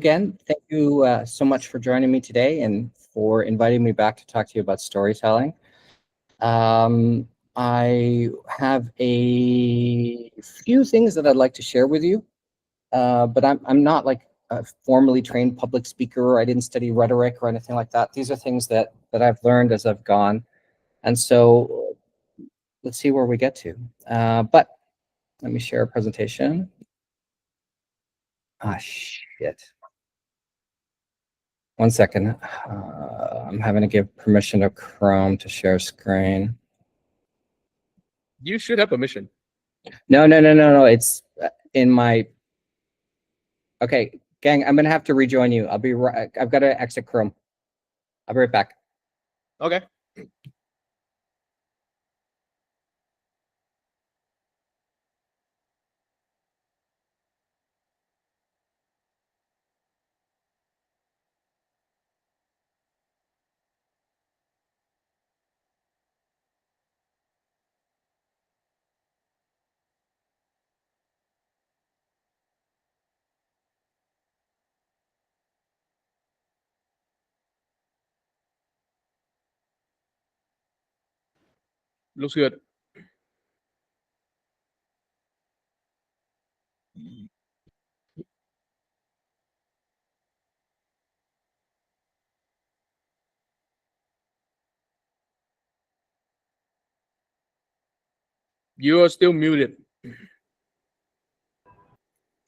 Again, thank you so much for joining me today and for inviting me back to talk to you about storytelling. I have a few things that I'd like to share with you, but I'm not like a formally trained public speaker. I didn't study rhetoric or anything like that. These are things that I've learned as I've gone, and so let's see where we get to. But let me share a presentation. Ah, shit. One second. I'm having to give permission to Chrome to share screen. You should have permission. No. It's in my. Okay, gang. I'm gonna have to rejoin you. I'll be right. I've got to exit Chrome. I'll be right back. Okay. Looks good. You are still muted.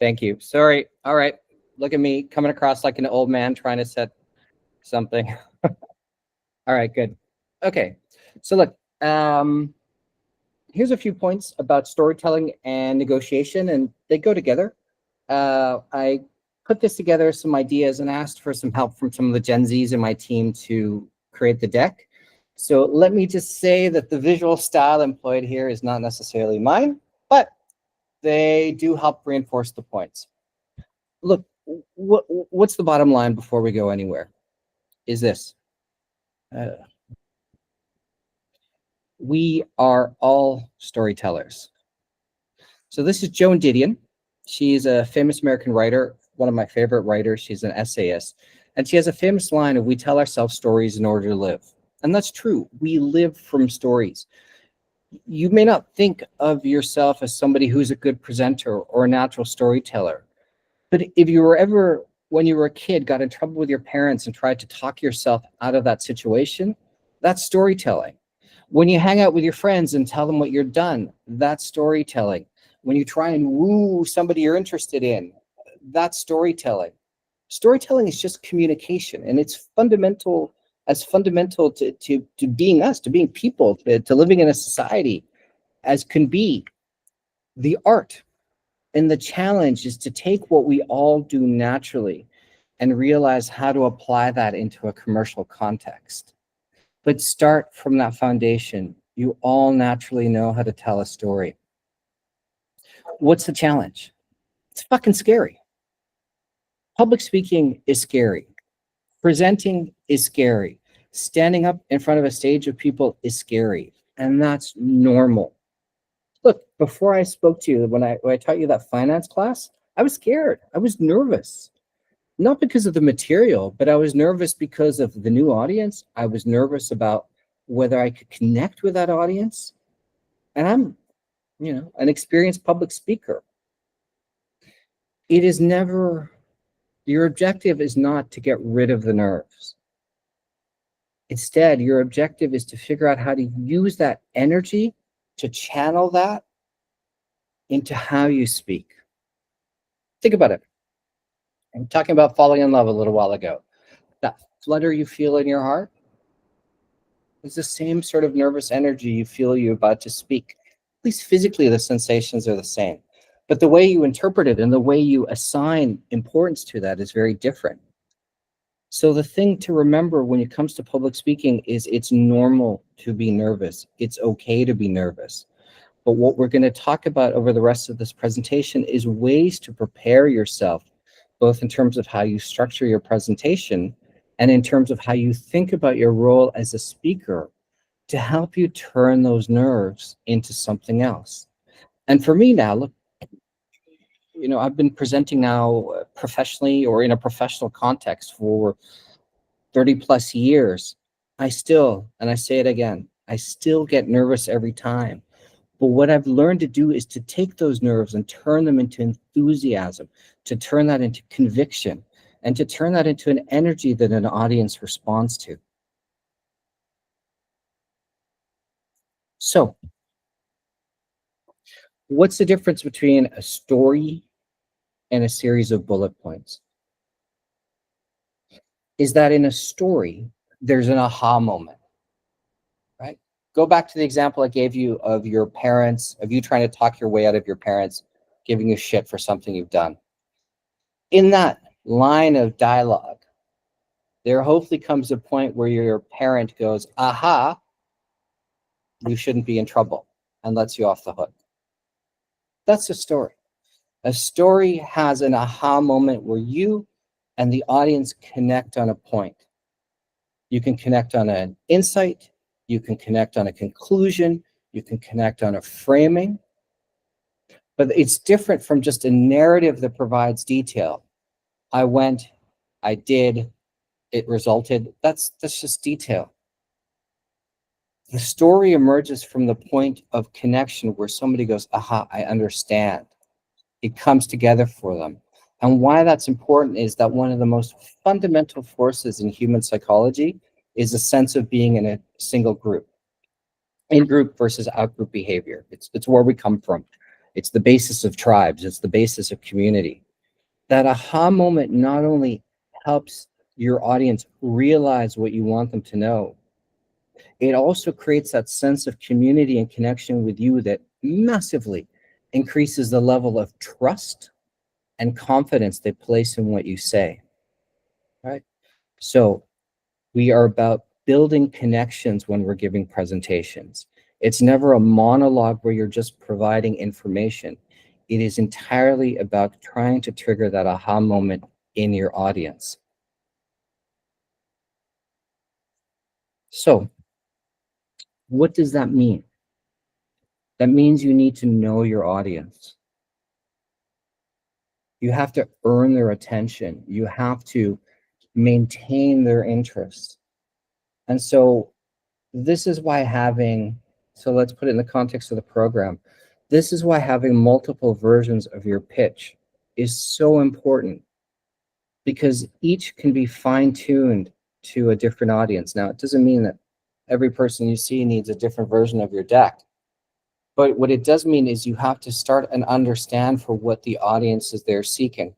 Thank you. Sorry. All right. Look at me coming across like an old man trying to set something. All right. Good. Okay. So look. Here's a few points about storytelling and negotiation, and they go together. I put this together, some ideas, and asked for some help from some of the Gen Zs in my team to create the deck. So let me just say that the visual style employed here is not necessarily mine, but they do help reinforce the points. Look, what's the bottom line before we go anywhere? Is this. We are all storytellers. So this is Joan Didion. She's a famous American writer, one of my favorite writers. She's an essayist. And she has a famous line of, "We tell ourselves stories in order to live." And that's true. We live from stories. You may not think of yourself as somebody who's a good presenter or a natural storyteller. But if you were ever, when you were a kid, got in trouble with your parents and tried to talk yourself out of that situation, that's storytelling. When you hang out with your friends and tell them what you're done, that's storytelling. When you try and woo somebody you're interested in, that's storytelling. Storytelling is just communication, and it's fundamental to being us, to being people, to living in a society as can be. The art and the challenge is to take what we all do naturally and realize how to apply that into a commercial context. But start from that foundation. You all naturally know how to tell a story. What's the challenge? It's fucking scary. Public speaking is scary. Presenting is scary. Standing up in front of a stage of people is scary. And that's normal. Look, before I spoke to you, when I taught you that finance class, I was scared. I was nervous. Not because of the material, but I was nervous because of the new audience. I was nervous about whether I could connect with that audience. And I'm, an experienced public speaker. It is never, your objective is not to get rid of the nerves. Instead, your objective is to figure out how to use that energy to channel that into how you speak. Think about it. I'm talking about falling in love a little while ago. That flutter you feel in your heart is the same sort of nervous energy you feel you're about to speak. At least physically, the sensations are the same. But the way you interpret it and the way you assign importance to that is very different. So the thing to remember when it comes to public speaking is it's normal to be nervous. It's okay to be nervous. But what we're going to talk about over the rest of this presentation is ways to prepare yourself, both in terms of how you structure your presentation and in terms of how you think about your role as a speaker to help you turn those nerves into something else. And for me now, look, I've been presenting now professionally or in a professional context for 30 plus years, I still, and I say it again, I still get nervous every time. But what I've learned to do is to take those nerves and turn them into enthusiasm, to turn that into conviction, and to turn that into an energy that an audience responds to. So, what's the difference between a story and a series of bullet points? Is that in a story, there's an aha moment, right? Go back to the example I gave you of your parents, of you trying to talk your way out of your parents giving you shit for something you've done. In that line of dialogue, there hopefully comes a point where your parent goes, aha, you shouldn't be in trouble, and lets you off the hook. That's a story. A story has an aha moment where you and the audience connect on a point. You can connect on an insight, you can connect on a conclusion, you can connect on a framing, but it's different from just a narrative that provides detail. I went, I did, it resulted. That's just detail. The story emerges from the point of connection where somebody goes, aha, I understand. It comes together for them. And why that's important is that one of the most fundamental forces in human psychology is a sense of being in a single group. In-group versus out-group behavior. It's where we come from. It's the basis of tribes. It's the basis of community. That aha moment not only helps your audience realize what you want them to know, it also creates that sense of community and connection with you that massively increases the level of trust and confidence they place in what you say, right? So we are about building connections when we're giving presentations. It's never a monologue where you're just providing information. It is entirely about trying to trigger that aha moment in your audience. So what does that mean? That means you need to know your audience. You have to earn their attention. You have to maintain their interest. And so this is why so let's put it in the context of the program. This is why having multiple versions of your pitch is so important, because each can be fine-tuned to a different audience. Now, it doesn't mean that every person you see needs a different version of your deck. But what it does mean is you have to start and understand for what the audience is they're seeking.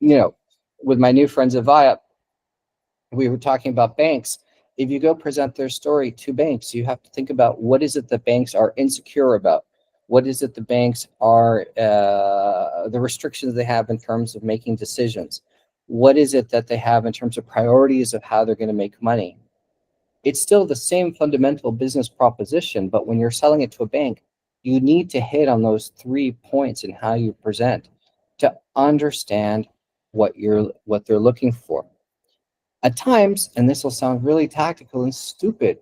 With my new friends at Viop, we were talking about banks. If you go present their story to banks, you have to think about what is it that banks are insecure about? What is it the banks are, the restrictions they have in terms of making decisions? What is it that they have in terms of priorities of how they're going to make money? It's still the same fundamental business proposition, but when you're selling it to a bank, you need to hit on those 3 points in how you present to understand what they're looking for. At times, and this will sound really tactical and stupid,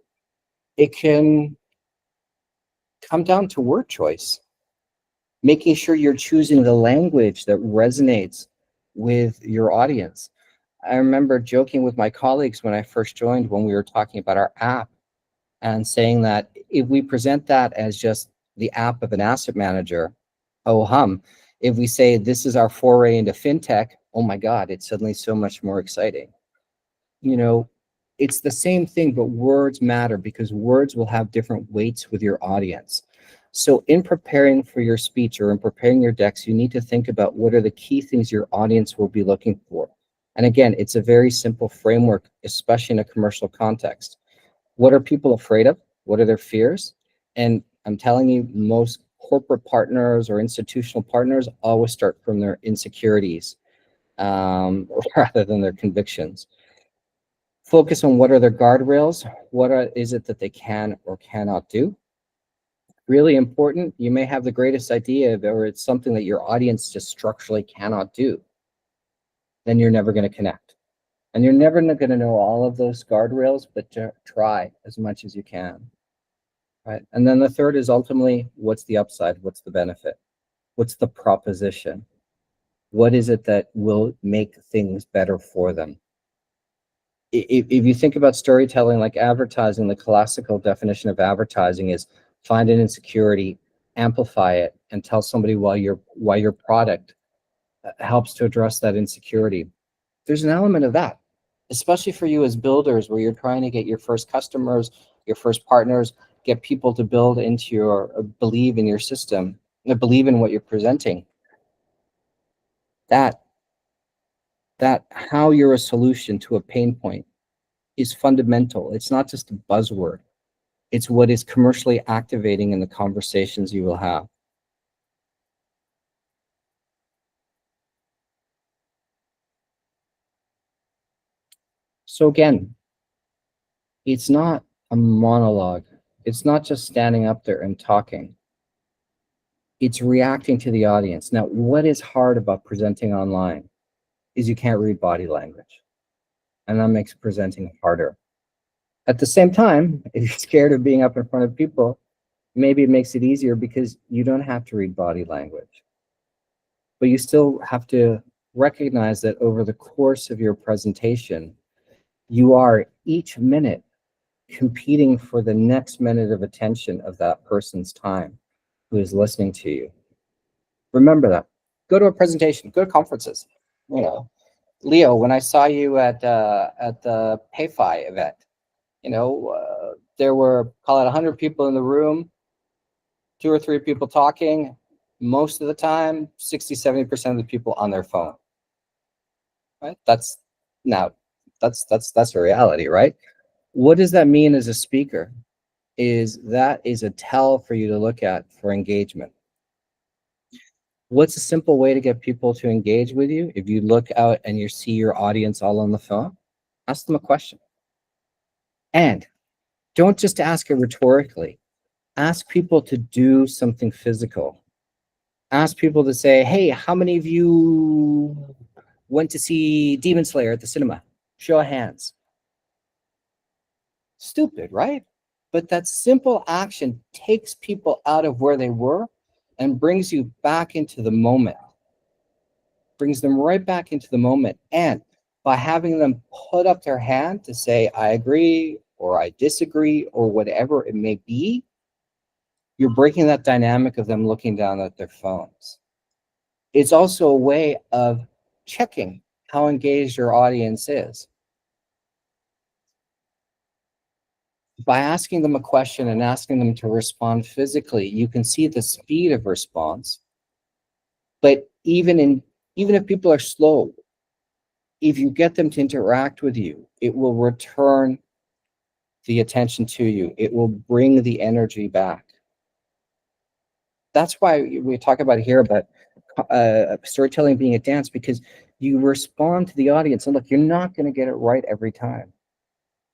it can come down to word choice, making sure you're choosing the language that resonates with your audience. I remember joking with my colleagues when I first joined, when we were talking about our app, and saying that if we present that as just the app of an asset manager, oh hum, if we say this is our foray into fintech, oh my God, it's suddenly so much more exciting. It's the same thing, but words matter because words will have different weights with your audience. So in preparing for your speech or in preparing your decks, you need to think about what are the key things your audience will be looking for. And again, it's a very simple framework, especially in a commercial context. What are people afraid of? What are their fears? And I'm telling you, most corporate partners or institutional partners always start from their insecurities rather than their convictions. Focus on what are their guardrails, is it that they can or cannot do. Really important, you may have the greatest idea, or it's something that your audience just structurally cannot do. Then you're never going to connect. And you're never going to know all of those guardrails, but try as much as you can. Right? And then the third is ultimately, what's the upside? What's the benefit? What's the proposition? What is it that will make things better for them? If you think about storytelling like advertising, the classical definition of advertising is find an insecurity, amplify it, and tell somebody why your product helps to address that insecurity. There's an element of that, especially for you as builders, where you're trying to get your first customers, your first partners, get people to build into your believe in your system, believe in what you're presenting. That how you're a solution to a pain point is fundamental. It's not just a buzzword. It's what is commercially activating in the conversations you will have. So again, it's not a monologue. It's not just standing up there and talking. It's reacting to the audience. Now, what is hard about presenting online is you can't read body language. And that makes presenting harder. At the same time, if you're scared of being up in front of people, maybe it makes it easier because you don't have to read body language. But you still have to recognize that over the course of your presentation, you are each minute competing for the next minute of attention of that person's time who is listening to you. Remember that. Go to a presentation, go to conferences. You know, Leo, when I saw you at the PayFi event, there were, call it 100 people in the room, 2 or 3 people talking. Most of the time, 60-70% of the people on their phone. Right? That's a reality, right? What does that mean as a speaker? That is a tell for you to look at for engagement. What's a simple way to get people to engage with you? If you look out and you see your audience all on the phone, ask them a question. And don't just ask it rhetorically. Ask people to do something physical. Ask people to say, hey, how many of you went to see Demon Slayer at the cinema? Show of hands. Stupid, right? But that simple action takes people out of where they were and brings you back into the moment. Brings them right back into the moment. And by having them put up their hand to say, I agree, or I disagree, or whatever it may be, you're breaking that dynamic of them looking down at their phones. It's also a way of checking how engaged your audience is. By asking them a question and asking them to respond physically, you can see the speed of response. But even if people are slow, if you get them to interact with you, it will return the attention to you. It will bring the energy back. That's why we talk about here about storytelling being a dance, because you respond to the audience. And look, you're not going to get it right every time.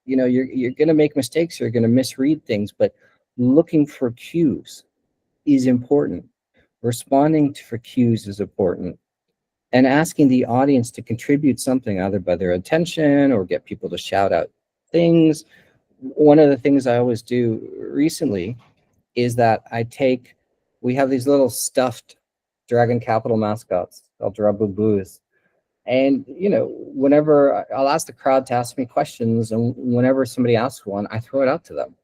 You're going to make mistakes. You're going to misread things, but looking for cues is important. Responding for cues is important. And asking the audience to contribute something, either by their attention or get people to shout out things. One of the things I always do recently is that we have these little stuffed Dragon Capital mascots called Drabubus. And, whenever I'll ask the crowd to ask me questions, and whenever somebody asks one, I throw it out to them.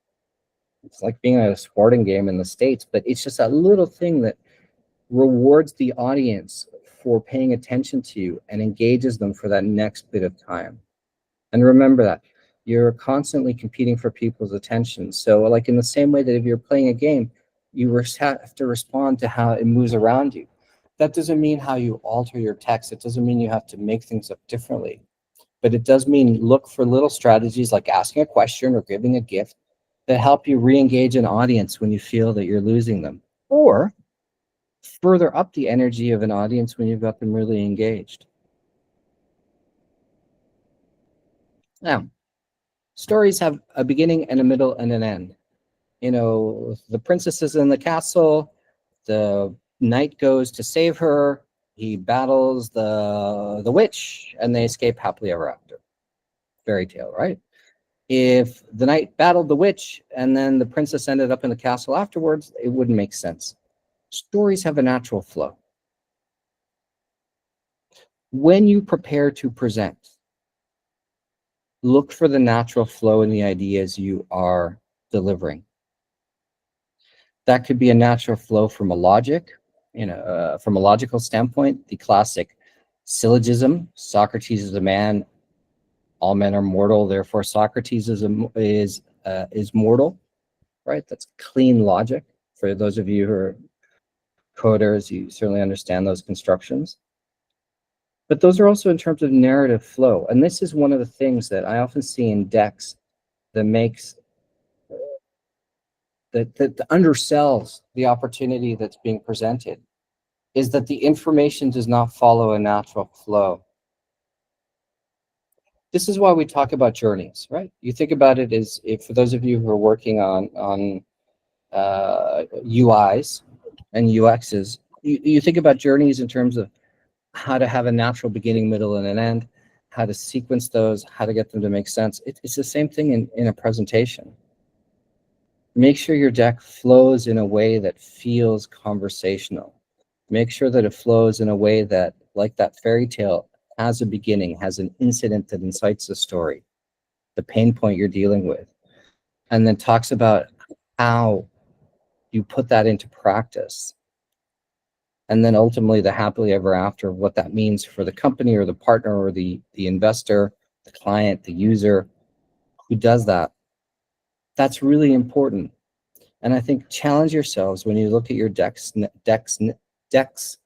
It's like being at a sporting game in the States, but it's just a little thing that rewards the audience for paying attention to you and engages them for that next bit of time. And remember that you're constantly competing for people's attention. So like in the same way that if you're playing a game, you have to respond to how it moves around you. That doesn't mean how you alter your text. It doesn't mean you have to make things up differently. But it does mean look for little strategies like asking a question or giving a gift that help you re-engage an audience when you feel that you're losing them. Or further up the energy of an audience when you've got them really engaged. Now, stories have a beginning and a middle and an end. The princess is in the castle, the knight goes to save her, he battles the witch, and they escape happily ever after. Fairy tale, right? If the knight battled the witch and then the princess ended up in the castle afterwards, it wouldn't make sense. Stories have a natural flow. When you prepare to present, look for the natural flow in the ideas you are delivering. That could be a natural flow from a logic, from a logical standpoint, the classic syllogism, Socrates is a man, all men are mortal, therefore Socrates is mortal, right? That's clean logic. For those of you who are coders, you certainly understand those constructions. But those are also in terms of narrative flow. And this is one of the things that I often see in decks that makes that undersells the opportunity that's being presented, is that the information does not follow a natural flow. This is why we talk about journeys, right? You think about it as, if for those of you who are working on UIs and UXs, you think about journeys in terms of how to have a natural beginning, middle, and an end, how to sequence those, how to get them to make sense. It's the same thing in a presentation. Make sure your deck flows in a way that feels conversational. Make sure that it flows in a way that, like that fairy tale, has a beginning, has an incident that incites the story, the pain point you're dealing with, and then talks about how you put that into practice. And then ultimately the happily ever after of what that means for the company or the partner or the investor, the client, the user who does that. That's really important. And I think challenge yourselves when you look at your decks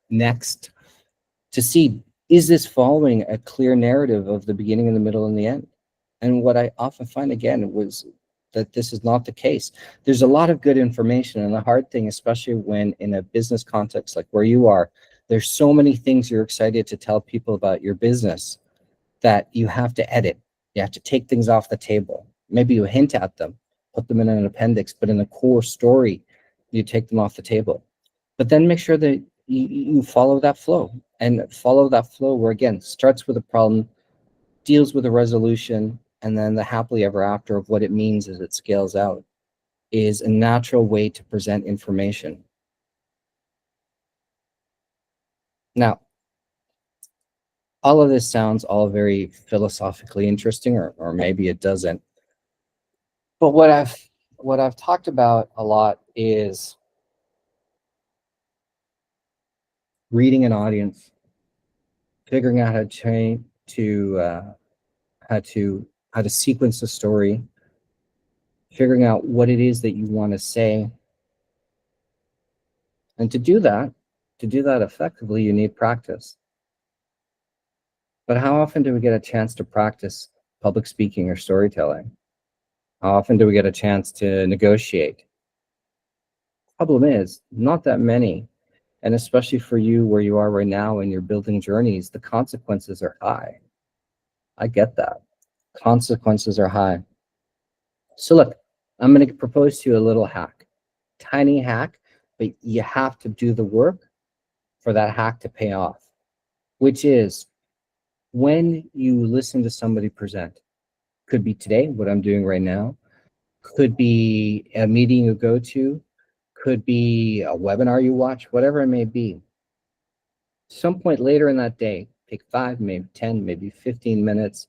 next to see, is this following a clear narrative of the beginning and the middle and the end? And what I often find again was that this is not the case. There's a lot of good information, and the hard thing, especially when in a business context like where you are, there's so many things you're excited to tell people about your business that you have to edit. You have to take things off the table. Maybe you hint at them, put them in an appendix, but in the core story, you take them off the table. But then make sure that you follow that flow, and follow that flow where, again, starts with a problem, deals with a resolution, and then the happily ever after of what it means as it scales out is a natural way to present information. Now, all of this sounds all very philosophically interesting, or maybe it doesn't. But what I've talked about a lot is reading an audience, figuring out how to sequence a story, figuring out what it is that you want to say. And to do that effectively, you need practice. But how often do we get a chance to practice public speaking or storytelling? How often do we get a chance to negotiate? Problem is, not that many. And especially for you where you are right now and you're building journeys, the consequences are high. I get that. Consequences are high. So look, I'm going to propose to you a little hack. Tiny hack, but you have to do the work for that hack to pay off, which is when you listen to somebody present. Could be today, what I'm doing right now. Could be a meeting you go to. Could be a webinar you watch, whatever it may be. Some point later in that day, take 5, maybe 10, maybe 15 minutes,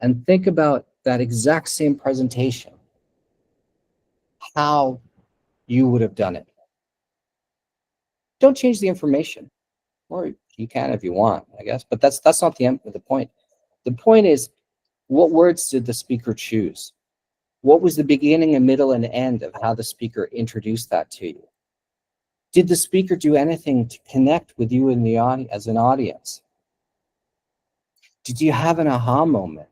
and think about that exact same presentation, how you would have done it. Don't change the information, or you can if you want, I guess, but that's not the point. The point is, what words did the speaker choose? What was the beginning and middle and end of how the speaker introduced that to you? Did the speaker do anything to connect with you in the audience as an audience? Did you have an aha moment?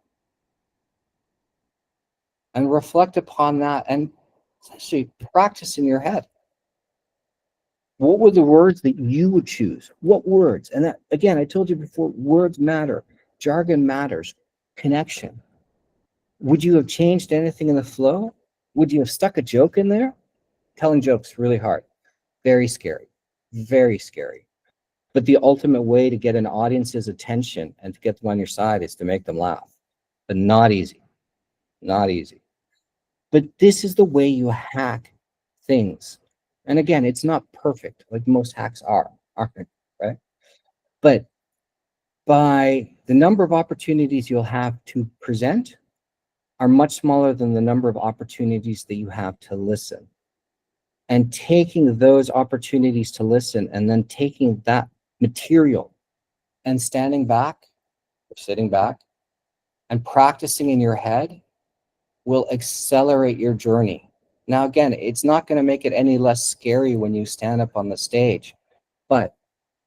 And reflect upon that and essentially practice in your head. What were the words that you would choose? What words? And that, again, I told you before, words matter. Jargon matters. Connection. Would you have changed anything in the flow? Would you have stuck a joke in there? Telling jokes really hard. Very scary. Very scary. But the ultimate way to get an audience's attention and to get them on your side is to make them laugh. But not easy. Not easy. But this is the way you hack things. And again, it's not perfect, like most hacks aren't, right? But by the number of opportunities you'll have to present are much smaller than the number of opportunities that you have to listen. And taking those opportunities to listen and then taking that material and standing back or sitting back and practicing in your head will accelerate your journey. Now, again, it's not going to make it any less scary when you stand up on the stage, but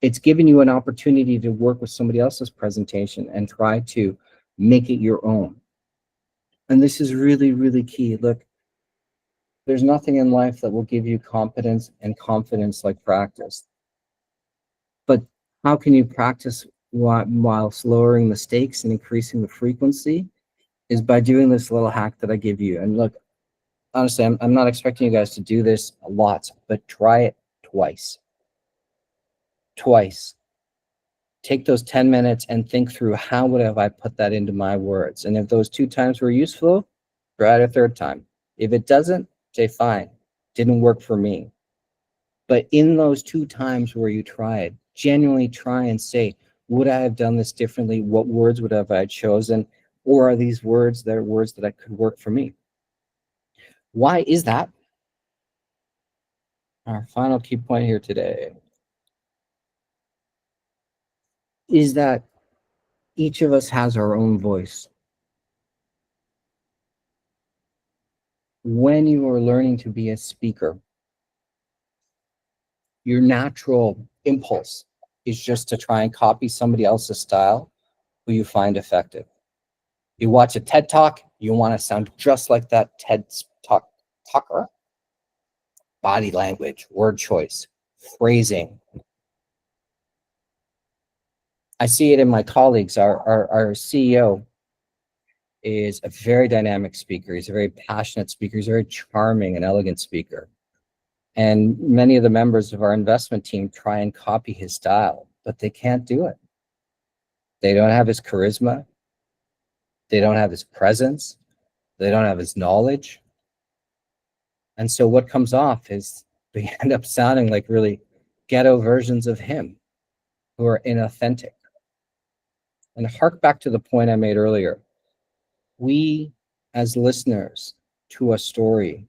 it's giving you an opportunity to work with somebody else's presentation and try to make it your own. And this is really, really key. Look, there's nothing in life that will give you competence and confidence like practice. But how can you practice whilst lowering the stakes and increasing the frequency? Is by doing this little hack that I give you. And look, honestly, I'm not expecting you guys to do this a lot, but try it twice. Twice. Take those 10 minutes and think through, how would have I put that into my words? And if those 2 times were useful, try it a 3rd time. If it doesn't, say fine, didn't work for me. But in those 2 times where you tried, genuinely try and say, would I have done this differently? What words would have I chosen? Or are these words that are words that could work for me? Why is that? Our final key point here today is that each of us has our own voice. When you are learning to be a speaker, your natural impulse is just to try and copy somebody else's style who you find effective. You watch a TED Talk, you want to sound just like that TED talker. Body language, word choice, phrasing. I see it in my colleagues. Our CEO is a very dynamic speaker. He's a very passionate speaker. He's a very charming and elegant speaker. And many of the members of our investment team try and copy his style, but they can't do it. They don't have his charisma. They don't have his presence. They don't have his knowledge. And so what comes off is they end up sounding like really ghetto versions of him who are inauthentic. And hark back to the point I made earlier. We, as listeners to a story,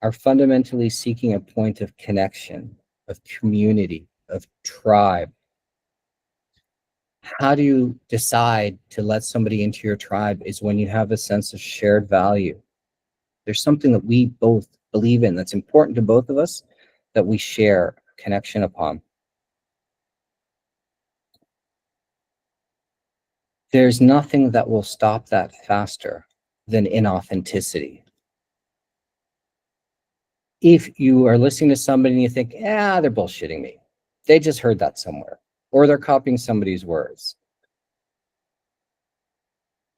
are fundamentally seeking a point of connection, of community, of tribe. How do you decide to let somebody into your tribe is when you have a sense of shared value. There's something that we both believe in that's important to both of us that we share connection upon. There's nothing that will stop that faster than inauthenticity. If you are listening to somebody and you think, they're bullshitting me. They just heard that somewhere, or they're copying somebody's words,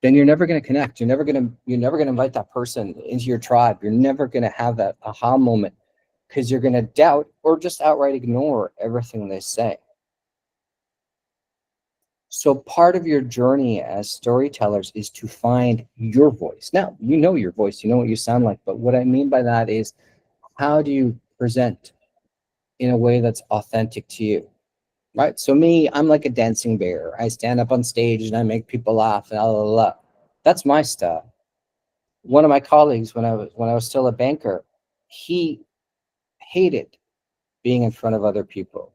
then you're never going to connect. You're never going to invite that person into your tribe. You're never going to have that aha moment because you're going to doubt or just outright ignore everything they say. So part of your journey as storytellers is to find your voice. Now, you know your voice, you know what you sound like, but what I mean by that is, how do you present in a way that's authentic to you, right? So me, I'm like a dancing bear. I stand up on stage and I make people laugh and blah, blah, blah. That's my style. One of my colleagues, when I was still a banker, he hated being in front of other people.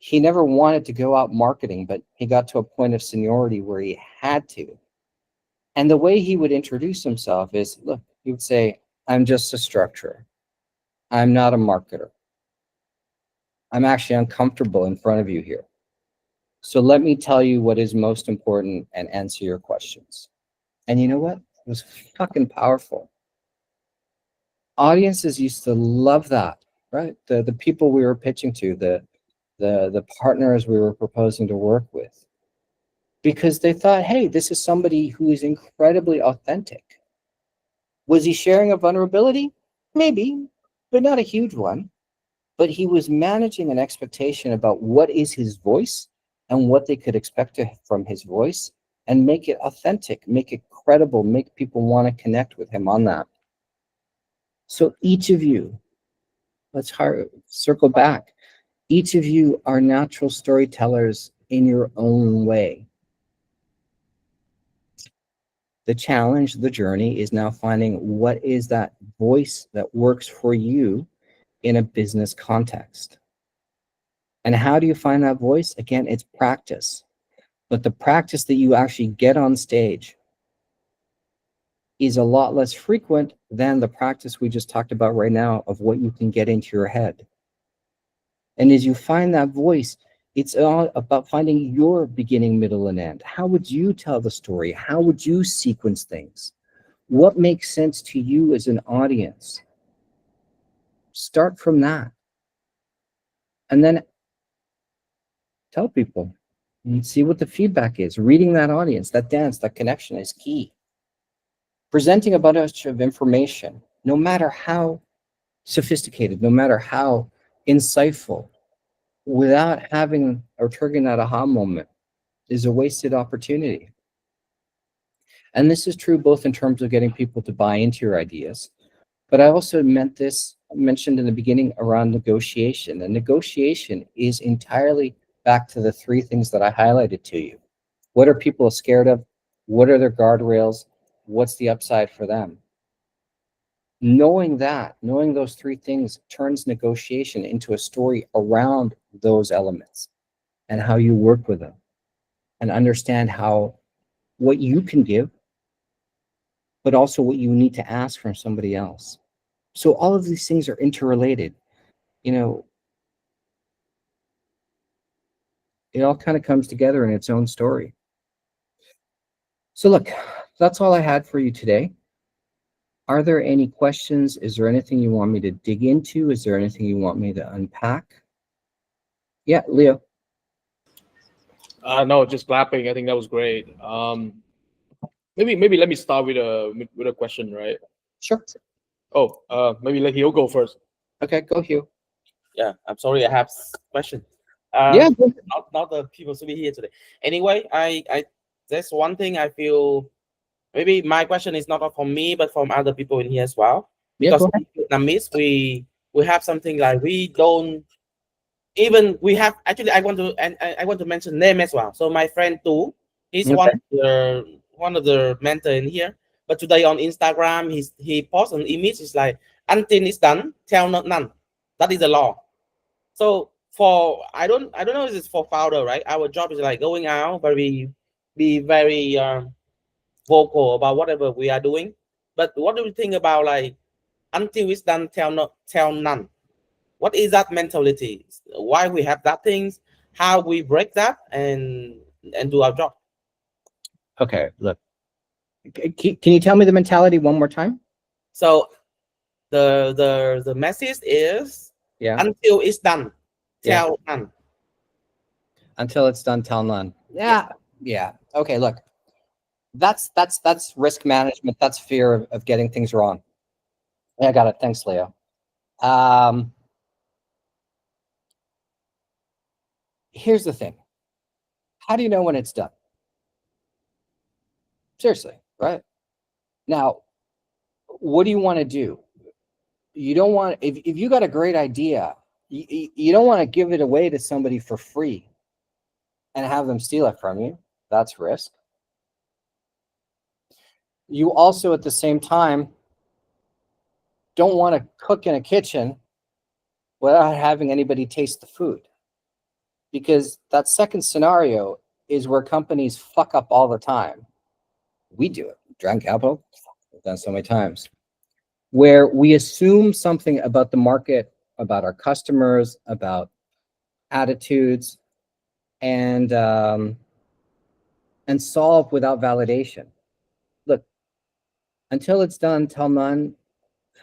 He never wanted to go out marketing, but he got to a point of seniority where he had to. And the way he would introduce himself is, look, he would say, I'm just a structurer. I'm not a marketer. I'm actually uncomfortable in front of you here. So let me tell you what is most important and answer your questions. And you know what? It was fucking powerful. Audiences used to love that, right? The people we were pitching to, the partners we were proposing to work with, because they thought, hey, this is somebody who is incredibly authentic. Was he sharing a vulnerability? Maybe, but not a huge one. But he was managing an expectation about what is his voice and what they could expect from his voice, and make it authentic, make it credible, make people want to connect with him on that. So each of you, let's circle back. Each of you are natural storytellers in your own way. The challenge, the journey is now finding what is that voice that works for you in a business context. And how do you find that voice? Again, it's practice. But the practice that you actually get on stage is a lot less frequent than the practice we just talked about right now of what you can get into your head. And as you find that voice, it's all about finding your beginning, middle, and end. How would you tell the story? How would you sequence things? What makes sense to you as an audience? Start from that. And then tell people and see what the feedback is. Reading that audience, that dance, that connection is key. Presenting a bunch of information, no matter how sophisticated, no matter how insightful, without having or triggering that aha moment is a wasted opportunity. And this is true both in terms of getting people to buy into your ideas, but I also mentioned in the beginning around negotiation. And negotiation is entirely back to the three things that I highlighted to you. What are people scared of? What are their guardrails? What's the upside for them? Knowing those three things turns negotiation into a story around those elements and how you work with them and understand what you can give, but also what you need to ask from somebody else. So all of these things are interrelated. You know, it all kind of comes together in its own story. So look, that's all I had for you today. Are there any questions? Is there anything you want me to dig into? Is there anything you want me to unpack? Yeah, Leo. No, just clapping. I think that was great. Maybe let me start with a question, right? Sure. Oh, maybe let Hio go first. Okay, go Hugh. Yeah, I'm sorry, I have question. Yeah. Not the people to be here today. Anyway, I there's one thing I feel maybe my question is not from me, but from other people in here as well. Yeah, Because go ahead. in Vietnamese, we have something like we don't even we have actually I want to mention name as well. So my friend Tu, he's Okay. one of the mentor in here. But today on Instagram, he posts an image. It's like until it's done, tell not none. That is the law. So for I don't know if it's for founder, right? Our job is like going out, but we be very vocal about whatever we are doing. But what do you think about like until it's done, tell none? What is that mentality? Why we have that things? How we break that and do our job? Okay, look. Can you tell me the mentality one more time? So the message is until it's done, tell none. Until it's done, tell none. Yeah. Okay, look. That's risk management. That's fear of getting things wrong. Yeah, I got it. Thanks, Leo. Here's the thing. How do you know when it's done? Seriously, right? Now, what do you want to do? You don't want, if you got a great idea, you don't want to give it away to somebody for free and have them steal it from you. That's risk. You also, at the same time, don't want to cook in a kitchen without having anybody taste the food. Because that second scenario is where companies fuck up all the time. We do it. Dragon Capital, we've done so many times. Where we assume something about the market, about our customers, about attitudes, and solve without validation. Look, until it's done, tell none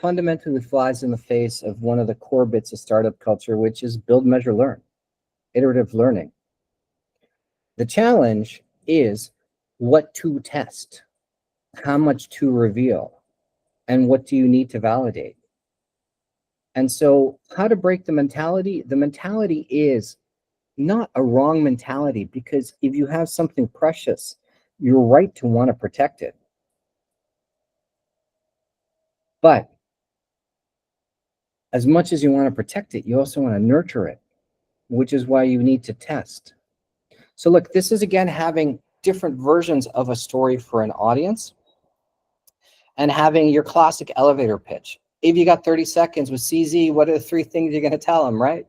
fundamentally flies in the face of one of the core bits of startup culture, which is build, measure, learn, iterative learning. The challenge is what to test, how much to reveal, and what do you need to validate. And so how to break the mentality? The mentality is not a wrong mentality, because if you have something precious, you're right to want to protect it. But as much as you want to protect it, you also want to nurture it, which is why you need to test. So look, this is again having different versions of a story for an audience and having your classic elevator pitch. If you got 30 seconds with CZ, what are the 3 things you're going to tell him, right?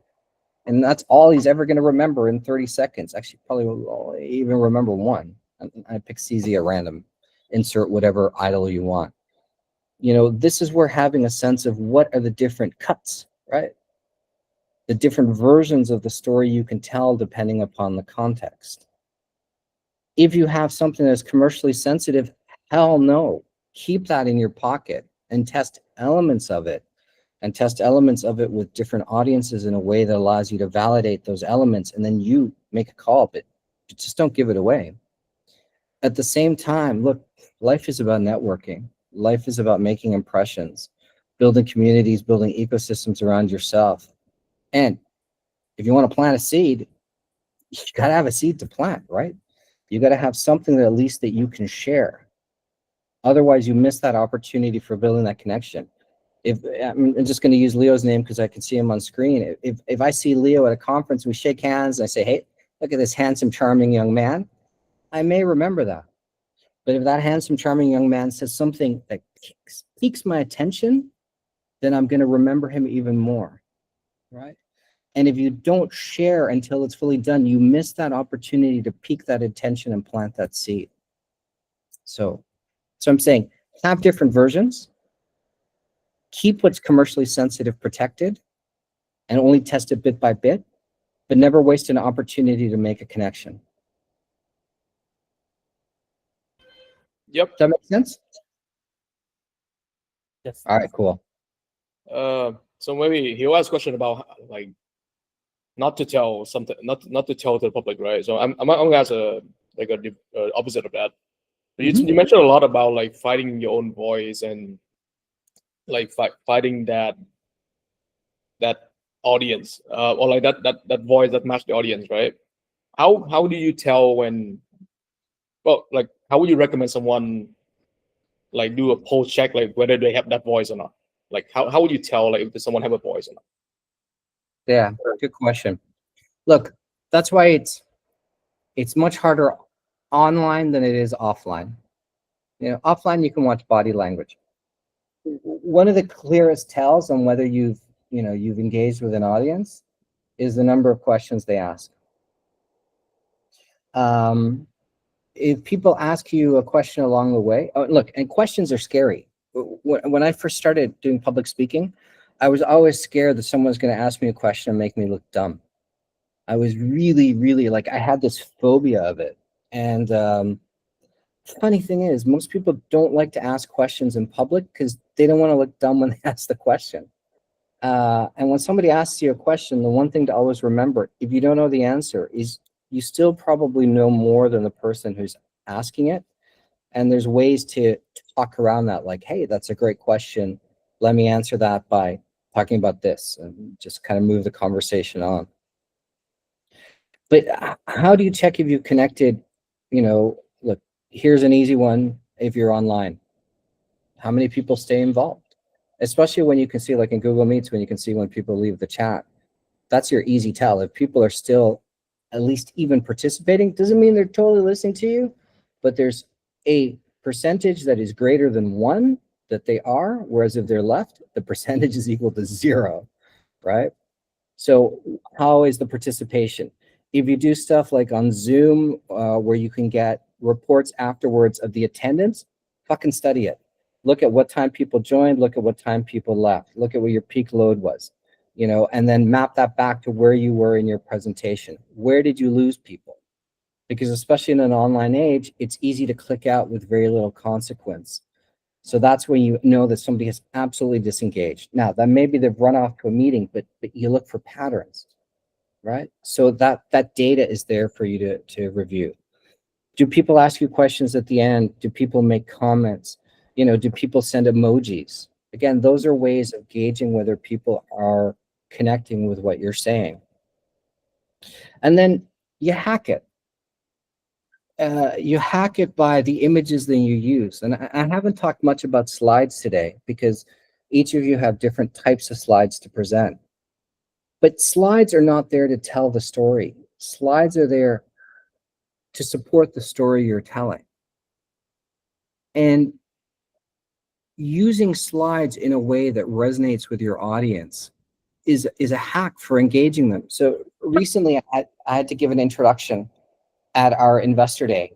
And that's all he's ever going to remember in 30 seconds. Actually, probably will even remember 1. I pick CZ at random. Insert whatever idol you want. You know, this is where having a sense of what are the different cuts, right? The different versions of the story you can tell depending upon the context. If you have something that's commercially sensitive, hell no. Keep that in your pocket and test elements of it. And test elements of it with different audiences in a way that allows you to validate those elements, and then you make a call, but just don't give it away. At the same time, look, life is about networking. Life is about making impressions, building communities, building ecosystems around yourself. And if you want to plant a seed, you got to have a seed to plant, right? You got to have something that at least that you can share. Otherwise, you miss that opportunity for building that connection. If I'm just going to use Leo's name because I can see him on screen. If I see Leo at a conference, we shake hands, and I say, hey, look at this handsome, charming young man, I may remember that. But if that handsome, charming young man says something that piques my attention, then I'm going to remember him even more, right? And if you don't share until it's fully done, you miss that opportunity to pique that attention and plant that seed. So I'm saying have different versions. Keep what's commercially sensitive protected and only test it bit by bit, but never waste an opportunity to make a connection. Yep. Does that make sense? Yes. All right, cool. So maybe he'll ask a question about like not to tell something, not to tell the public, right? So I'm gonna ask opposite of that. You mentioned a lot about like finding your own voice and like fighting that audience, or like that voice that matched the audience, right? How do you tell when? Well, like how would you recommend someone like do a pulse check, like whether they have that voice or not? Like how would you tell like if someone have a voice or not? Yeah, good question. Look, that's why it's much harder online than it is offline. You know, offline you can watch body language. One of the clearest tells on whether you've engaged with an audience is the number of questions they ask. If people ask you a question along the way, look, and questions are scary. When I first started doing public speaking, I was always scared that someone's going to ask me a question and make me look dumb. I was really, really like, I had this phobia of it. And funny thing is, most people don't like to ask questions in public because they don't want to look dumb when they ask the question. And when somebody asks you a question, the one thing to always remember, if you don't know the answer, is you still probably know more than the person who's asking it. And there's ways to talk around that, like, hey, that's a great question. Let me answer that by talking about this, and just kind of move the conversation on. But how do you check if you've connected? You know, look, here's an easy one. If you're online, how many people stay involved? Especially when you can see, like in Google Meets, when you can see when people leave the chat. That's your easy tell. If people are still at least even participating, doesn't mean they're totally listening to you, but there's a percentage that is greater than 1 that they are, whereas if they're left, the percentage is equal to 0, right? So how is the participation? If you do stuff like on Zoom, where you can get reports afterwards of the attendance, fucking study it. Look at what time people joined, look at what time people left, look at what your peak load was, you know, and then map that back to where you were in your presentation. Where did you lose people? Because especially in an online age, it's easy to click out with very little consequence. So that's when you know that somebody has absolutely disengaged. Now, that maybe they've run off to a meeting, but you look for patterns, right? So that data is there for you to review. Do people ask you questions at the end? Do people make comments? You know, do people send emojis? Again, those are ways of gauging whether people are connecting with what you're saying. And then you hack it. You hack it by the images that you use. And I haven't talked much about slides today because each of you have different types of slides to present. But slides are not there to tell the story. Slides are there to support the story you're telling. And using slides in a way that resonates with your audience is a hack for engaging them. So recently I had to give an introduction at our investor day,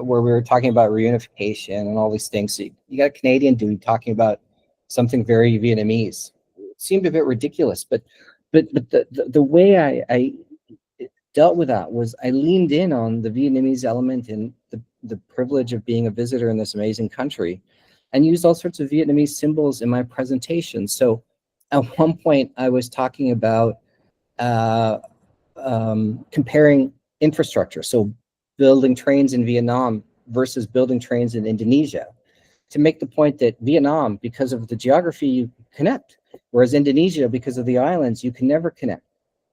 where we were talking about reunification and all these things. So you got a Canadian dude talking about something very Vietnamese. It seemed a bit ridiculous, but the way I dealt with that was I leaned in on the Vietnamese element and the privilege of being a visitor in this amazing country, and used all sorts of Vietnamese symbols in my presentation. So at one point I was talking about comparing infrastructure. So building trains in Vietnam versus building trains in Indonesia, to make the point that Vietnam, because of the geography, you connect, whereas Indonesia, because of the islands, you can never connect.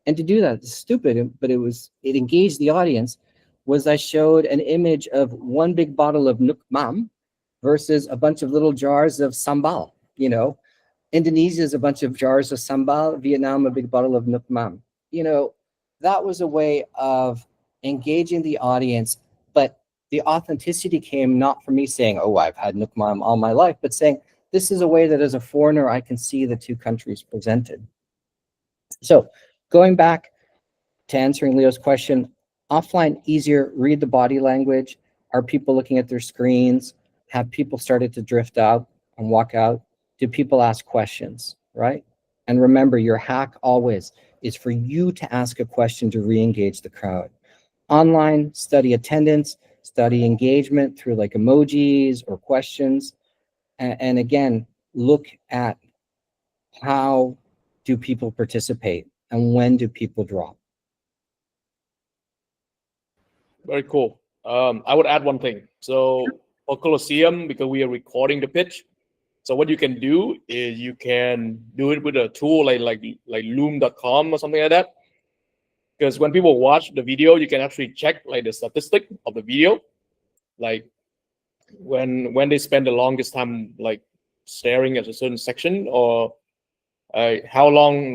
And to do that, it's stupid, but it engaged the audience, was I showed an image of one big bottle of Nuc Mam versus a bunch of little jars of sambal. You know, Indonesia is a bunch of jars of sambal, Vietnam a big bottle of Nuc Mam. You know, that was a way of engaging the audience, but the authenticity came not from me saying, oh, I've had Nuc Mam all my life, but saying, this is a way that as a foreigner, I can see the two countries presented. So going back to answering Leo's question, offline easier, read the body language. Are people looking at their screens? Have people started to drift out and walk out? Do people ask questions, right? And remember, your hack always is for you to ask a question to re-engage the crowd. Online, study attendance, study engagement through like emojis or questions. And again, look at how do people participate and when do people drop. Very cool. I would add one thing. So for Colosseum, because we are recording the pitch, so what you can do is you can do it with a tool like loom.com or something like that. Because when people watch the video, you can actually check like the statistic of the video, like when they spend the longest time like staring at a certain section, or how long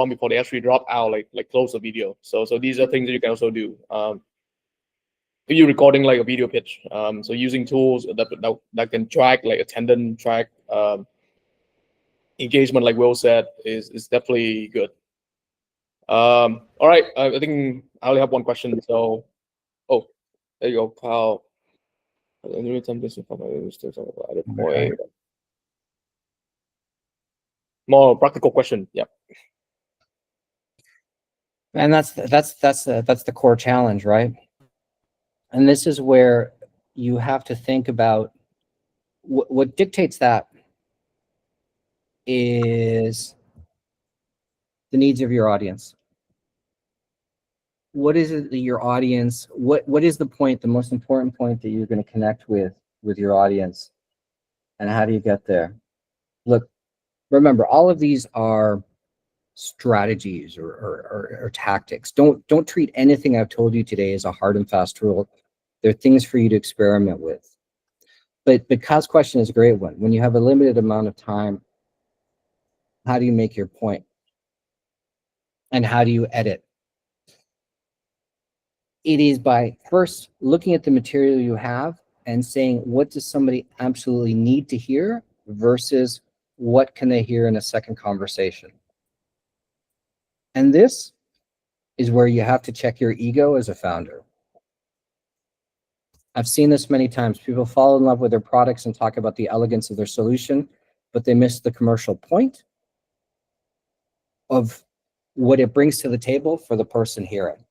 before they actually drop out, like close the video. So these are things that you can also do. If you're recording like a video pitch, so using tools that can track like attendance, track engagement, like Will said, is definitely good. All right, I think I only have one question. So, oh, there you go, Kyle. More practical question, yeah. And that's the core challenge, right? And this is where you have to think about what dictates that is the needs of your audience. What is it that your audience, what is the point, the most important point that you're going to connect with your audience, and how do you get there? Look, remember, all of these are strategies or tactics. Don't treat anything I've told you today as a hard and fast rule. They're things for you to experiment with. But Kyle's question is a great one. When you have a limited amount of time, how do you make your point? And how do you edit? It is by first looking at the material you have and saying, what does somebody absolutely need to hear versus what can they hear in a second conversation? And this is where you have to check your ego as a founder. I've seen this many times. People fall in love with their products and talk about the elegance of their solution, but they miss the commercial point of what it brings to the table for the person hearing.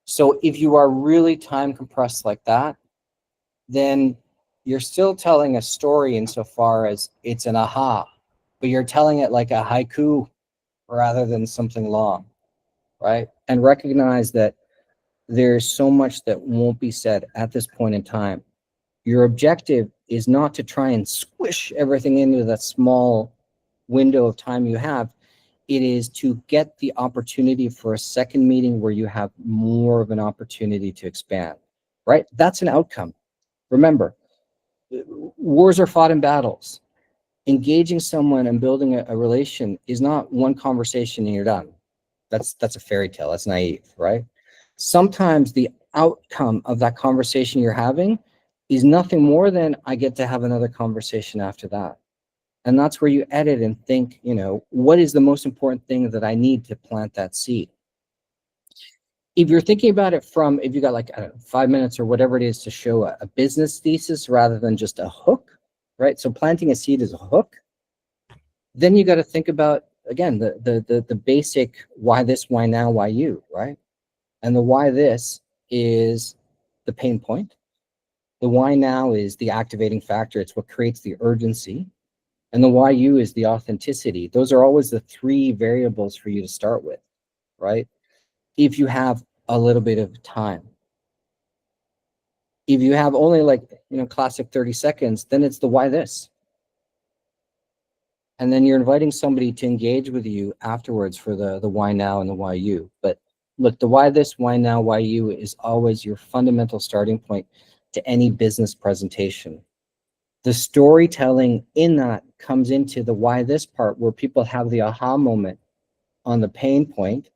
So if you are really time compressed like that, then you're still telling a story insofar as it's an aha, but you're telling it like a haiku rather than something long, right? And recognize that there's so much that won't be said at this point in time. Your objective is not to try and squish everything into that small window of time you have. It is to get the opportunity for a second meeting where you have more of an opportunity to expand, right? That's an outcome. Remember, wars are fought in battles. Engaging someone and building a relation is not one conversation and you're done. That's a fairy tale. That's naive, right? Sometimes the outcome of that conversation you're having is nothing more than I get to have another conversation after that. And that's where you edit and think, what is the most important thing that I need to plant that seed? If you're thinking about it from, if you got like, I don't know, 5 minutes or whatever it is to show a business thesis rather than just a hook, right? So planting a seed is a hook. Then you got to think about, again, the basic why this, why now, why you, right? And the why this is the pain point. The why now is the activating factor. It's what creates the urgency. And the why you is the authenticity. Those are always the 3 variables for you to start with, right? If you have a little bit of time. If you have only like, classic 30 seconds, then it's the why this. And then you're inviting somebody to engage with you afterwards for the why now and the why you. But look, the why this, why now, why you is always your fundamental starting point to any business presentation. The storytelling in that comes into the why this part, where people have the aha moment on the pain point,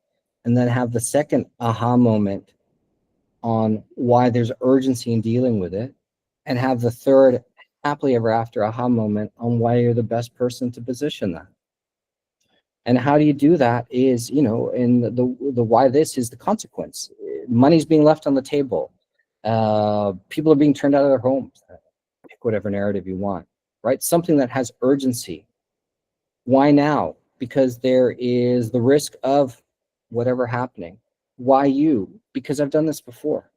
and then have the second aha moment on why there's urgency in dealing with it, and have the third happily ever after aha moment on why you're the best person to position that. And how do you do that is, in the why this is the consequence. Money's being left on the table. People are being turned out of their homes. Pick whatever narrative you want, right? Something that has urgency. Why now? Because there is the risk of whatever happening. Why you? Because I've done this before.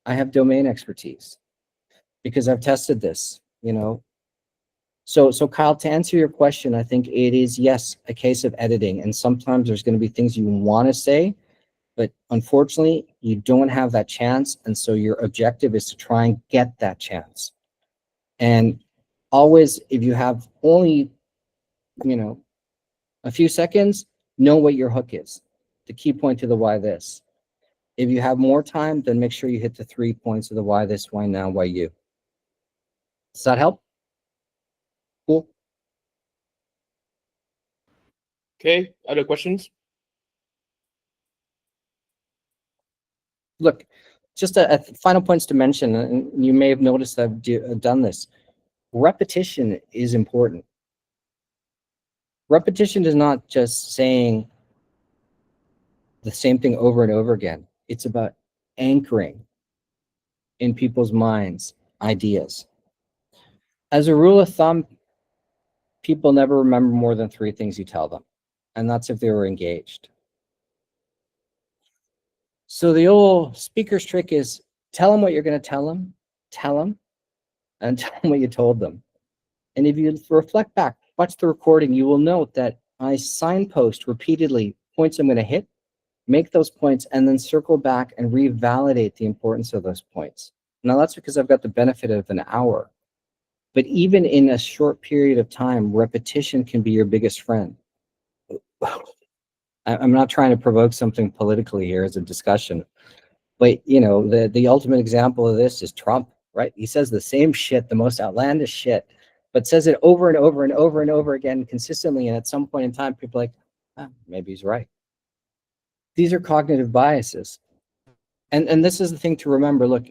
I have domain expertise. Because I've tested this, So Kyle, to answer your question, I think it is, yes, a case of editing. And sometimes there's going to be things you want to say, but unfortunately, you don't have that chance. And so your objective is to try and get that chance. And always, if you have only, a few seconds, know what your hook is. The key point to the why this. If you have more time, then make sure you hit the 3 points of the why this, why now, why you. Does that help? Cool. Okay, other questions? Look, just a final points to mention, and you may have noticed I've done this. Repetition is important. Repetition is not just saying the same thing over and over again. It's about anchoring in people's minds ideas. As a rule of thumb, people never remember more than 3 things you tell them, and that's if they were engaged. So the old speaker's trick is tell them what you're going to tell them, and tell them what you told them. And if you reflect back, watch the recording, you will note that I signpost repeatedly points I'm going to hit, make those points, and then circle back and revalidate the importance of those points. Now, that's because I've got the benefit of an hour. But even in a short period of time, repetition can be your biggest friend. I'm not trying to provoke something politically here as a discussion, but the ultimate example of this is Trump, right? He says the same shit, the most outlandish shit, but says it over and over and over and over again consistently. And at some point in time, people are like, maybe he's right. These are cognitive biases. And this is the thing to remember. Look,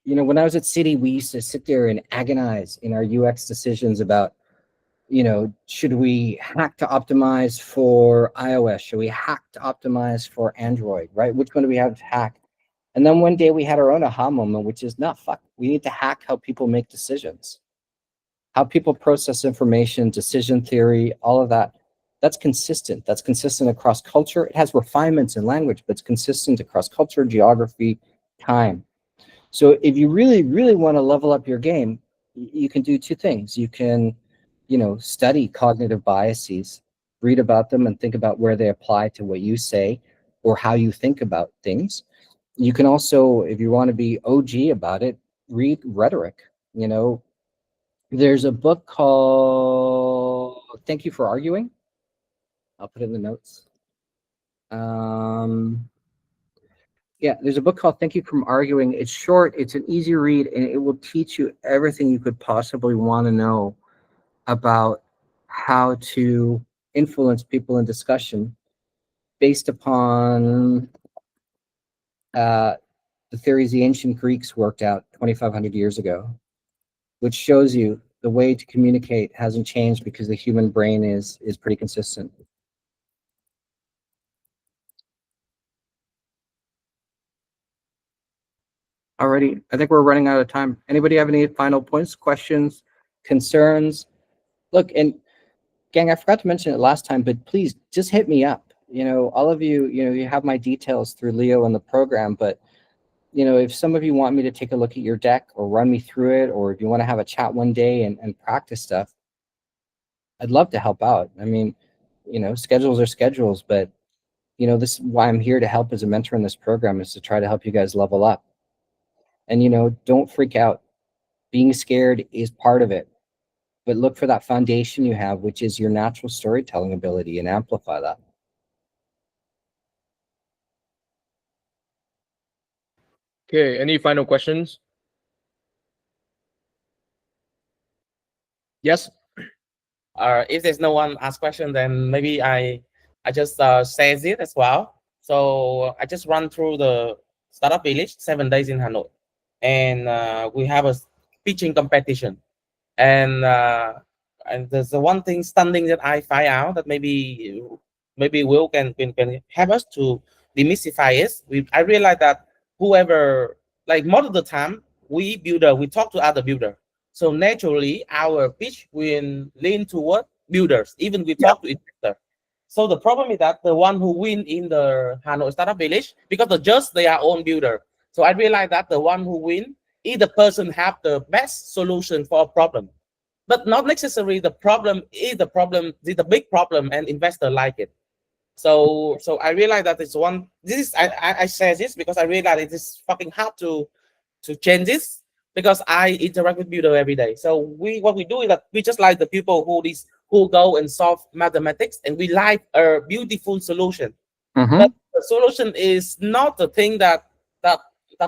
when I was at Citi, we used to sit there and agonize in our UX decisions about, should we hack to optimize for iOS? Should we hack to optimize for Android, right? Which one do we have to hack? And then one day we had our own aha moment, which is, no, fuck, we need to hack how people make decisions, how people process information, decision theory, all of that. That's consistent. That's consistent across culture. It has refinements in language, but it's consistent across culture, geography, time. So if you really, really want to level up your game, you can do 2 things. You can, study cognitive biases, read about them and think about where they apply to what you say or how you think about things. You can also, if you want to be OG about it, read rhetoric. There's a book called Thank You for Arguing. I'll put it in the notes. Yeah, there's a book called Thank You for Arguing. It's short, it's an easy read, and it will teach you everything you could possibly want to know about how to influence people in discussion based upon the theories the ancient Greeks worked out 2,500 years ago, which shows you the way to communicate hasn't changed because the human brain is pretty consistent. Alrighty, I think we're running out of time. Anybody have any final points, questions, concerns? Look, and gang, I forgot to mention it last time, but please just hit me up. You know, all of you, you know, you have my details through Leo and the program, but you know, if some of you want me to take a look at your deck or run me through it, or if you want to have a chat one day and practice stuff, I'd love to help out. I mean, you know, schedules are schedules, but you know, this is why I'm here to help as a mentor in this program, is to try to help you guys level up. And, you know, don't freak out. Being scared is part of it, but look for that foundation you have, which is your natural storytelling ability, and amplify that. Okay, any final questions? Yes. If there's no one ask question, then maybe I just says it as well. So I just run through the startup village 7 days in Hanoi, and we have a pitching competition, and there's the one thing stunning that I find out that maybe Will can help us to demystify is. I realize that whoever, like, most of the time we talk to other builder, so naturally our pitch will lean toward builders, even we talk to investor. So the problem is that the one who win in the Hanoi Startup Village, because the judge they are own builder. So I realize that the one who win is the person have the best solution for a problem, but not necessarily the problem is the big problem and investor like it. So I realize that it's one. This is I say this because I realize it is fucking hard to change this, because I interact with builder every day. So what we do is that we just like the people who go and solve mathematics, and we like a beautiful solution. But the solution is not the thing that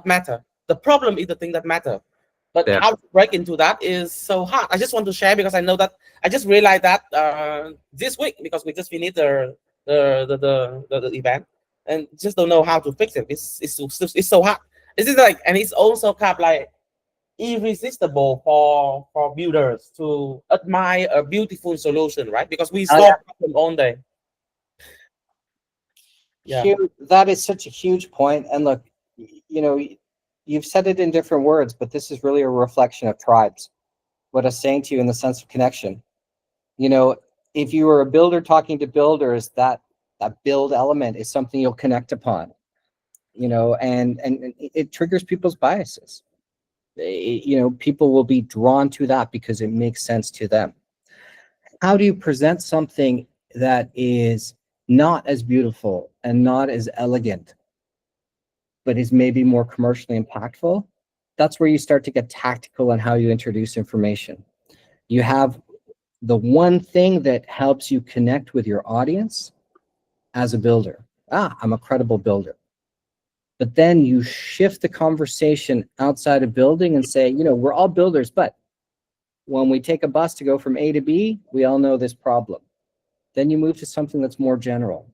matter. The problem is the thing that matter. But how to break into that is so hard. I just want to share because I know that I just realized that this week, because we just finished the event, and just don't know how to fix it. It's so hard. Is it like, and it's also kind of like irresistible for builders to admire a beautiful solution, right? Because we solve problem all day. Yeah, that is such a huge point. And look, you know, you've said it in different words, but this is really a reflection of tribes. What I'm saying to you in the sense of connection. You know, if you were a builder talking to builders, that build element is something you'll connect upon. You know, and it triggers people's biases. You know, people will be drawn to that because it makes sense to them. How do you present something that is not as beautiful and not as elegant, but is maybe more commercially impactful? That's where you start to get tactical on how you introduce information. You have the one thing that helps you connect with your audience as a builder. I'm a credible builder. But then you shift the conversation outside of building and say, you know, we're all builders, but when we take a bus to go from A to B, we all know this problem. Then you move to something that's more general.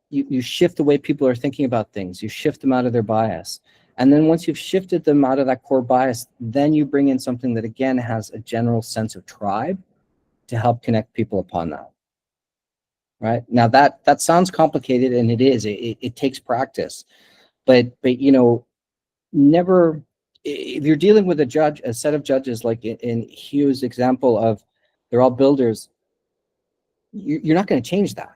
You shift the way people are thinking about things. You shift them out of their bias. And then once you've shifted them out of that core bias, then you bring in something that, again, has a general sense of tribe to help connect people upon that. Right? Now, that sounds complicated, and it is. It takes practice. But you know, never, if you're dealing with a set of judges, like in Hugh's example of they're all builders, you're not going to change that.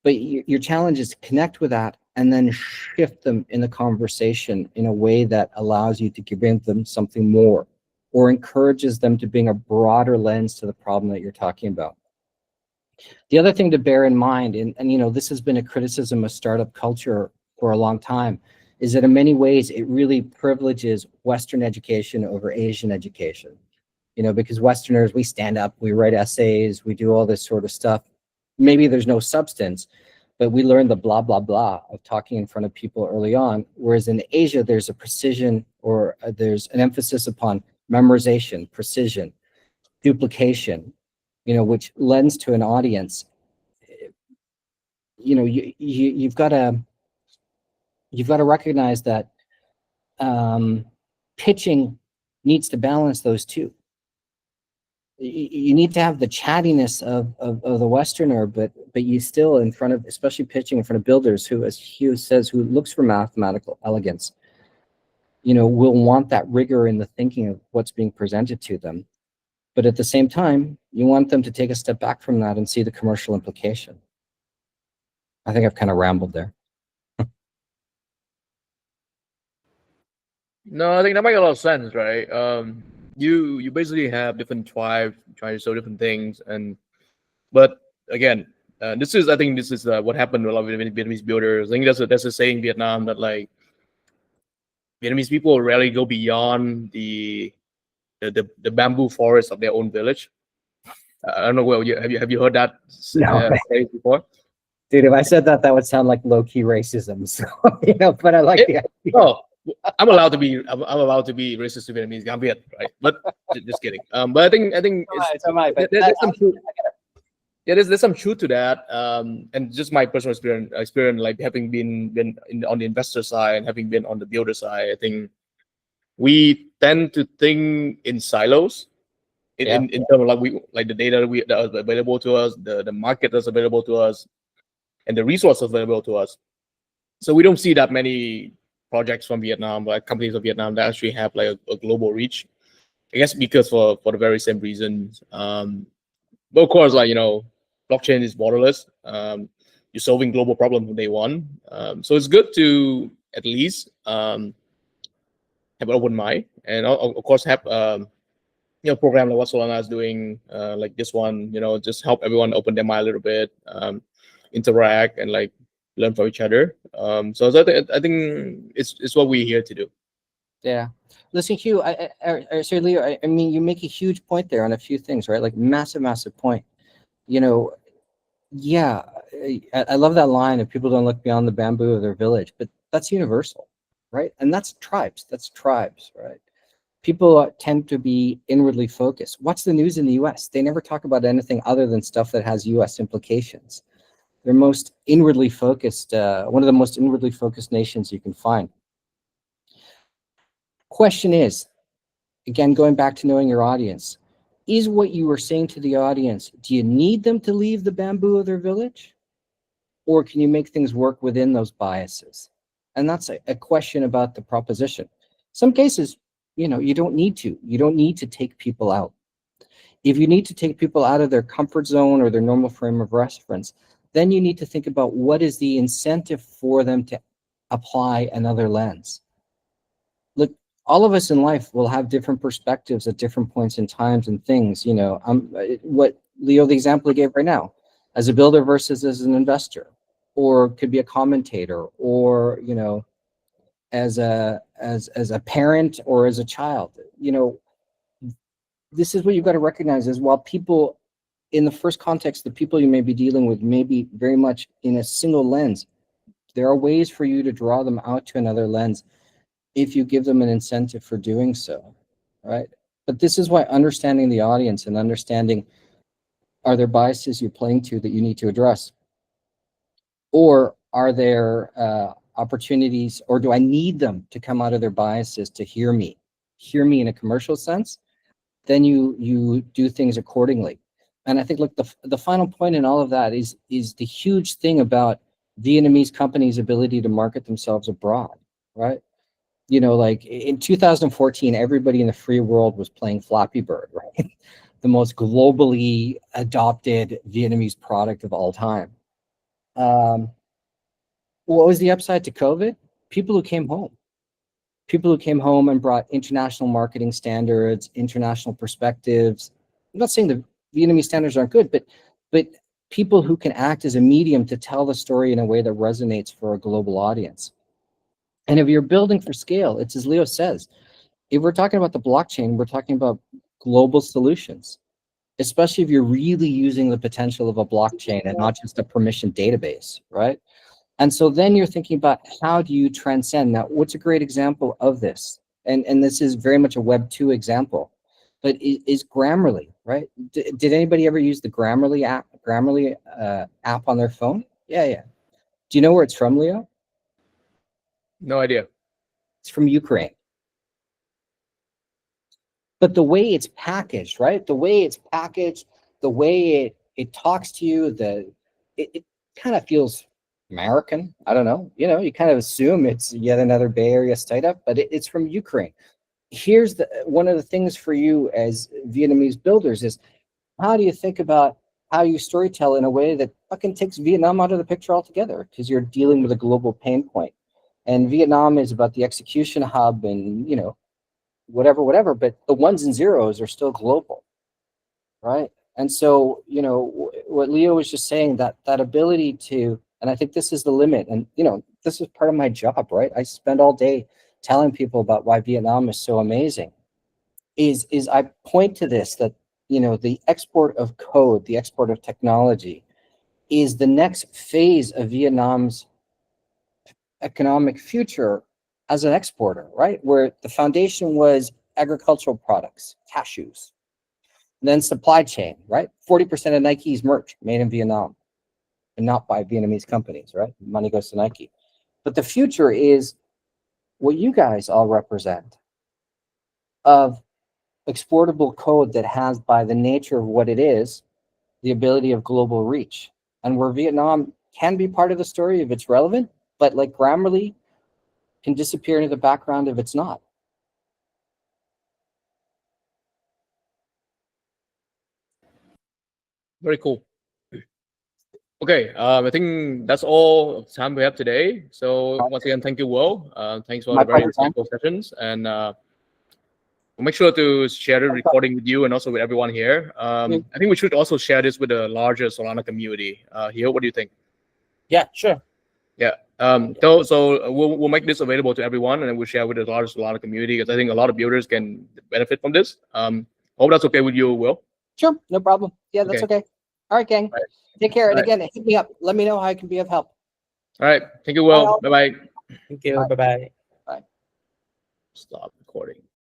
But your challenge is to connect with that and then shift them in the conversation in a way that allows you to give them something more, or encourages them to bring a broader lens to the problem that you're talking about. The other thing to bear in mind, and you know, this has been a criticism of startup culture for a long time, is that in many ways it really privileges Western education over Asian education. You know, because Westerners, we stand up, we write essays, we do all this sort of stuff. Maybe there's no substance, but we learn the blah, blah, blah of talking in front of people early on. Whereas in Asia, there's a precision, or there's an emphasis upon memorization, precision, duplication, you know, which lends to an audience you've got to recognize that pitching needs to balance those two. You need to have the chattiness of the Westerner, but you still in front of, especially pitching in front of builders who, as Hugh says, who looks for mathematical elegance, will want that rigor in the thinking of what's being presented to them. But at the same time, you want them to take a step back from that and see the commercial implication. I think I've kind of rambled there. No, I think that makes a lot of sense, right? You basically have different tribes trying to sell different things, but again, this is what happened to a lot of Vietnamese builders. I think that's a saying in Vietnam that like Vietnamese people rarely go beyond the bamboo forest of their own village. I don't know. Well, have you heard that phrase before? Dude, if I said that, that would sound like low-key racism. So, but I like the idea. Oh, I'm allowed to be racist to Vietnamese. I'm Viet, right? But just kidding. But I think there's some truth. Yeah, there's some truth to that. And just my personal experience, like having been on the investor side and having been on the builder side, I think we tend to think in silos. In terms of like the data that is available to us, the market that's available to us, and the resources available to us. So we don't see that many projects from Vietnam, like companies of Vietnam that actually have like a global reach. I guess because for the very same reasons. But of course, like blockchain is borderless. You're solving global problems from day one. So it's good to at least have an open mind, and of course have program like what Solana is doing, like this one. Just help everyone open their mind a little bit, interact, and like learn from each other. So I think it's what we're here to do. Yeah. Listen, Hugh, sorry, Leo, I mean, you make a huge point there on a few things, right? Like massive point. Yeah, I love that line of people don't look beyond the bamboo of their village, but that's universal, right? And that's tribes, right? People tend to be inwardly focused. What's the news in the US? They never talk about anything other than stuff that has US implications. They're most inwardly focused, one of the most inwardly focused nations you can find. Question is, again, going back to knowing your audience, is what you were saying to the audience, do you need them to leave the bamboo of their village? Or can you make things work within those biases? And that's a question about the proposition. Some cases, you don't need to. You don't need to take people out. If you need to take people out of their comfort zone or their normal frame of reference, then you need to think about what is the incentive for them to apply another lens. Look, all of us in life will have different perspectives at different points in times and things. What Leo, the example he gave right now, as a builder versus as an investor, or could be a commentator, or as a parent or as a child. This is what you've got to recognize is while people in the first context, the people you may be dealing with may be very much in a single lens, there are ways for you to draw them out to another lens if you give them an incentive for doing so, right? But this is why understanding the audience and understanding, are there biases you're playing to that you need to address? Or are there opportunities, or do I need them to come out of their biases to hear me in a commercial sense? Then you do things accordingly. And I think, look, the final point in all of that is the huge thing about Vietnamese companies' ability to market themselves abroad, right? Like in 2014, everybody in the free world was playing Flappy Bird, right? The most globally adopted Vietnamese product of all time. What was the upside to COVID? People who came home and brought international marketing standards, international perspectives. I'm not saying the Vietnamese standards aren't good, but people who can act as a medium to tell the story in a way that resonates for a global audience. And if you're building for scale, it's as Leo says, if we're talking about the blockchain, we're talking about global solutions, especially if you're really using the potential of a blockchain and not just a permission database, right? And so then you're thinking about how do you transcend? Now, what's a great example of this? And this is very much a Web 2 example, but is Grammarly, right? Did anybody ever use the Grammarly app on their phone? Yeah. Do you know where it's from, Leo? No idea. It's from Ukraine. But the way it's packaged, right? The way it's packaged, the way it talks to you, it kind of feels American. I don't know. You know, you kind of assume it's yet another Bay Area startup, but it's from Ukraine. Here's one of the things for you as Vietnamese builders is, how do you think about how you storytell in a way that fucking takes Vietnam out of the picture altogether? Because you're dealing with a global pain point. And Vietnam is about the execution hub and, you know, whatever, but the ones and zeros are still global, right? And so, you know, what Leo was just saying, that ability to, and I think this is the limit, and, you know, this is part of my job, right? I spend all day telling people about why Vietnam is so amazing, is I point to this, that, you know, the export of code, the export of technology is the next phase of Vietnam's economic future as an exporter, right? Where the foundation was agricultural products, cashews, and then supply chain, right? 40% of Nike's merch made in Vietnam and not by Vietnamese companies, right? Money goes to Nike. But the future is what you guys all represent, of exportable code that has, by the nature of what it is, the ability of global reach. And where Vietnam can be part of the story if it's relevant, but like Grammarly can disappear into the background if it's not. Very cool. Okay, I think that's all of the time we have today. So once again, thank you, Will. Thanks for My the very pleasure, man. insightful sessions, and we'll make sure to share the recording with you and also with everyone here. I think we should also share this with the larger Solana community. Here, what do you think? Yeah, sure. Yeah. So we'll make this available to everyone, and then we'll share with the larger Solana community, because I think a lot of builders can benefit from this. Hope that's okay with you, Will. Sure, no problem. Yeah, that's okay. All right, gang. All right. Take care. And All right. again, hit me up. Let me know how I can be of help. All right. Thank you, Will. Bye-bye. Thank you. Bye bye. Stop recording.